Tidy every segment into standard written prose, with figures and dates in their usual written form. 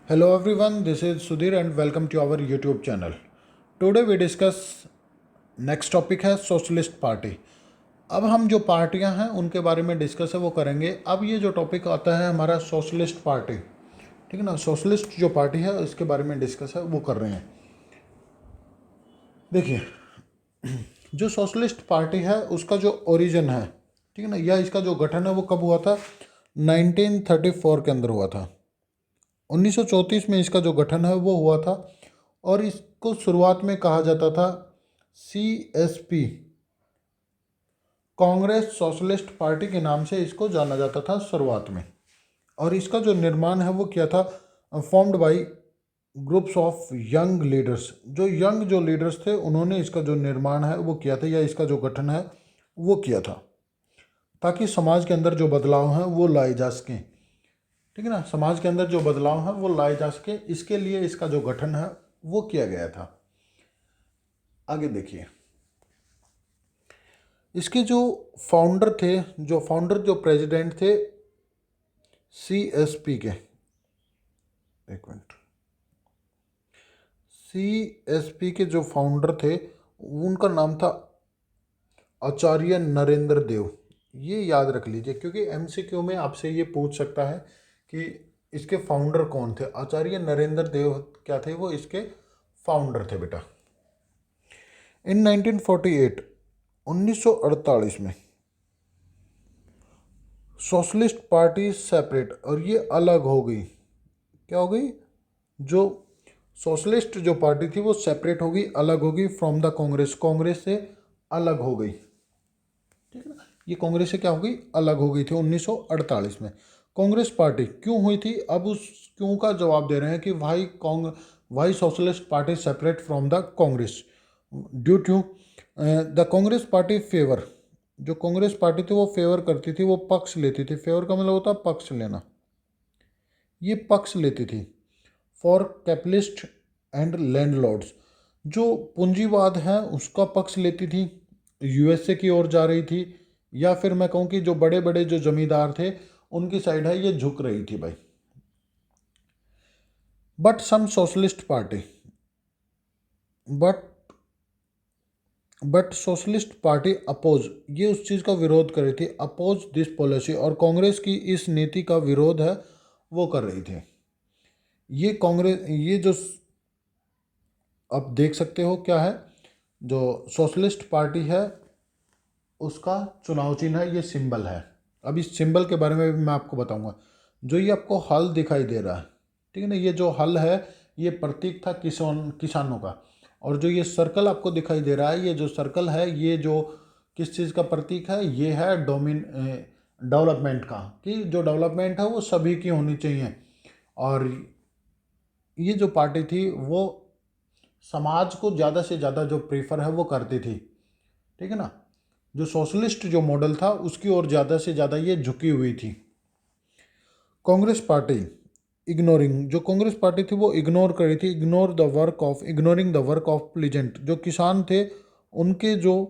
Hello everyone, this is Sudhir and welcome to our YouTube channel. Today we discuss next topic है socialist party. अब हम जो पार्टियां हैं उनके बारे में डिस्कस है वो करेंगे। अब ये जो टॉपिक आता है हमारा सोशलिस्ट पार्टी, ठीक है ना। सोशलिस्ट जो पार्टी है इसके बारे में डिस्कस है वो कर रहे हैं। देखिए, जो सोशलिस्ट पार्टी है उसका जो ओरिजिन है, ठीक है ना, या इसका जो गठन है वो कब हुआ था? 1934 के अंदर हुआ था। 1934 में इसका जो गठन है वो हुआ था और इसको शुरुआत में कहा जाता था CSP, कांग्रेस सोशलिस्ट पार्टी के नाम से इसको जाना जाता था शुरुआत में। और इसका जो निर्माण है वो किया था formed by groups of young leaders. जो लीडर्स थे उन्होंने इसका जो निर्माण है वो किया था, या इसका जो गठन है वो किया था, ताकि समाज के अंदर जो बदलाव हैं वो लाए जा सकें, ठीक है ना। समाज के अंदर जो बदलाव हैं वो लाए जा सके, इसके लिए इसका जो गठन है वो किया गया था। आगे देखिए, इसके जो फाउंडर जो प्रेसिडेंट थे CSP के, एक मिनट, CSP के जो फाउंडर थे उनका नाम था आचार्य नरेंद्र देव। ये याद रख लीजिए क्योंकि MCQ में आपसे ये पूछ सकता है कि इसके फाउंडर कौन थे। आचार्य नरेंद्र देव क्या थे? वो इसके फाउंडर थे बेटा। इन 1948 1948 में सोशलिस्ट पार्टी सेपरेट, और ये अलग हो गई। क्या हो गई? जो सोशलिस्ट जो पार्टी थी वो सेपरेट हो गई, अलग हो गई फ्रॉम द कांग्रेस, कांग्रेस से अलग हो गई, ठीक है ना। ये कांग्रेस से क्या हो गई? अलग हो गई थी 1948 में। कांग्रेस पार्टी क्यों हुई थी? अब उस क्यों का जवाब दे रहे हैं कि why socialist party separate from the Congress, due to the Congress party favour. जो कांग्रेस पार्टी थी वो फेवर करती थी, वो पक्ष लेती थी। फेवर का मतलब होता है पक्ष लेना। ये पक्ष लेती थी फॉर कैपिटलिस्ट एंड लैंडलॉर्ड्स। जो पूंजीवाद है उसका पक्ष लेती थी, USA की ओर जा रही थी, या फिर मैं कहूँ कि जो बड़े बड़े जो जमींदार थे उनकी साइड है ये झुक रही थी भाई। But some socialist party but but socialist party oppose, ये उस चीज़ का विरोध कर रही थी, अपोज दिस पॉलिसी, और कांग्रेस की इस नीति का विरोध है वो कर रही थी। ये कांग्रेस, ये जो आप देख सकते हो क्या है, जो सोशलिस्ट पार्टी है उसका चुनाव चिन्ह है, ये सिंबल है। अब इस सिंबल के बारे में भी मैं आपको बताऊंगा। जो ये आपको हल दिखाई दे रहा है, ठीक है ना, ये जो हल है ये प्रतीक था किसानों का। और जो ये सर्कल आपको दिखाई दे रहा है, ये जो सर्कल है ये जो किस चीज़ का प्रतीक है? ये है डेवलपमेंट का, कि जो डेवलपमेंट है वो सभी की होनी चाहिए। और ये जो पार्टी थी वो समाज को ज़्यादा से ज़्यादा जो प्रीफर है वो करती थी, ठीक है ना। जो सोशलिस्ट जो मॉडल था उसकी ओर ज़्यादा से ज़्यादा ये झुकी हुई थी। कांग्रेस पार्टी इग्नोरिंग, जो कांग्रेस पार्टी थी वो इग्नोर कर रही थी, ignoring the work of pleasant. जो किसान थे उनके जो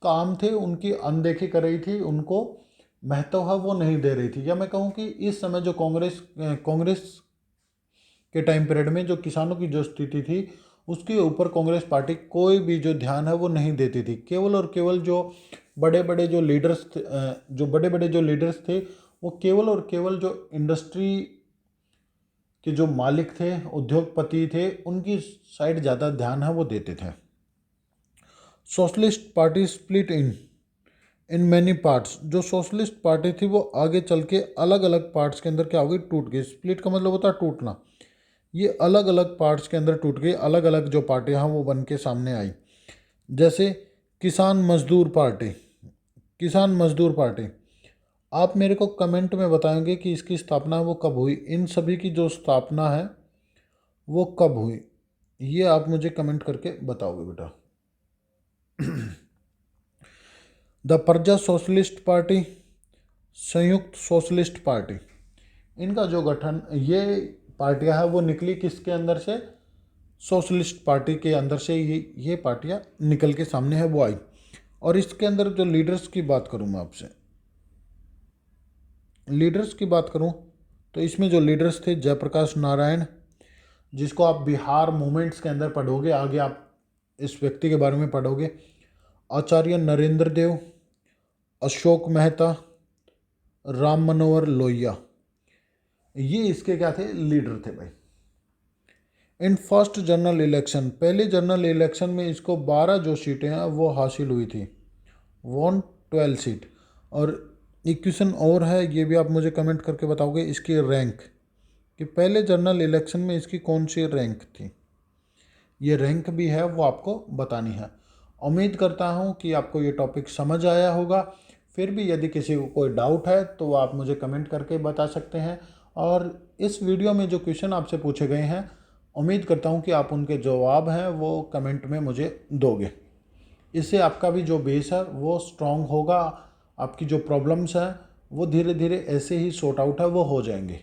काम थे उनकी अनदेखी कर रही थी, उनको महत्व है वो नहीं दे रही थी। या मैं कहूँ कि इस समय जो कांग्रेस के टाइम पीरियड में जो किसानों की जो स्थिति थी उसके ऊपर कांग्रेस पार्टी कोई भी जो ध्यान है वो नहीं देती थी। केवल और केवल जो बड़े बड़े जो लीडर्स थे वो केवल और केवल जो इंडस्ट्री के जो मालिक थे, उद्योगपति थे, उनकी साइड ज़्यादा ध्यान है वो देते थे। Socialist party split in many parts. जो सोशलिस्ट पार्टी थी वो आगे चल के अलग अलग पार्ट्स के अंदर क्या हो गई? टूट गई। स्प्लिट का मतलब होता है टूटना। ये अलग अलग पार्ट्स के अंदर टूट गई, अलग अलग जो पार्टियां हैं वो बन के सामने आई। जैसे किसान मजदूर पार्टी। आप मेरे को कमेंट में बताएंगे कि इसकी स्थापना वो कब हुई। इन सभी की जो स्थापना है वो कब हुई, ये आप मुझे कमेंट करके बताओगे बेटा। द प्रजा सोशलिस्ट पार्टी, संयुक्त सोशलिस्ट पार्टी, इनका जो गठन, ये पार्टियां हैं वो निकली किसके अंदर से? सोशलिस्ट पार्टी के अंदर से ये पार्टियां निकल के सामने है वो आई। और इसके अंदर जो लीडर्स की बात करूं मैं आपसे, लीडर्स की बात करूं तो इसमें जो लीडर्स थे, जयप्रकाश नारायण, जिसको आप बिहार मूवमेंट्स के अंदर पढ़ोगे, आगे आप इस व्यक्ति के बारे में पढ़ोगे। आचार्य नरेंद्र देव, अशोक मेहता, राम मनोहर लोहिया, ये इसके क्या थे, लीडर थे भाई। इन फर्स्ट जनरल इलेक्शन, पहले जनरल इलेक्शन में इसको 12 जो सीटें हैं वो हासिल हुई थी, वन 12 सीट। और एक क्वेश्चन और है, ये भी आप मुझे कमेंट करके बताओगे, इसकी रैंक, कि पहले जनरल इलेक्शन में इसकी कौन सी रैंक थी। ये रैंक भी है, वो आपको बतानी है। उम्मीद करता हूँ कि आपको ये टॉपिक समझ आया होगा। फिर भी यदि किसी को कोई डाउट है तो वो आप मुझे कमेंट करके बता सकते हैं। और इस वीडियो में जो क्वेश्चन आपसे पूछे गए हैं, उम्मीद करता हूँ कि आप उनके जवाब हैं वो कमेंट में मुझे दोगे। इससे आपका भी जो बेस है वो स्ट्रांग होगा, आपकी जो प्रॉब्लम्स हैं वो धीरे धीरे ऐसे ही सॉर्ट आउट है वो हो जाएंगे।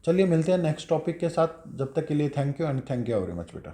चलिए मिलते हैं नेक्स्ट टॉपिक के साथ, जब तक के लिए thank you and thank you very much बेटा।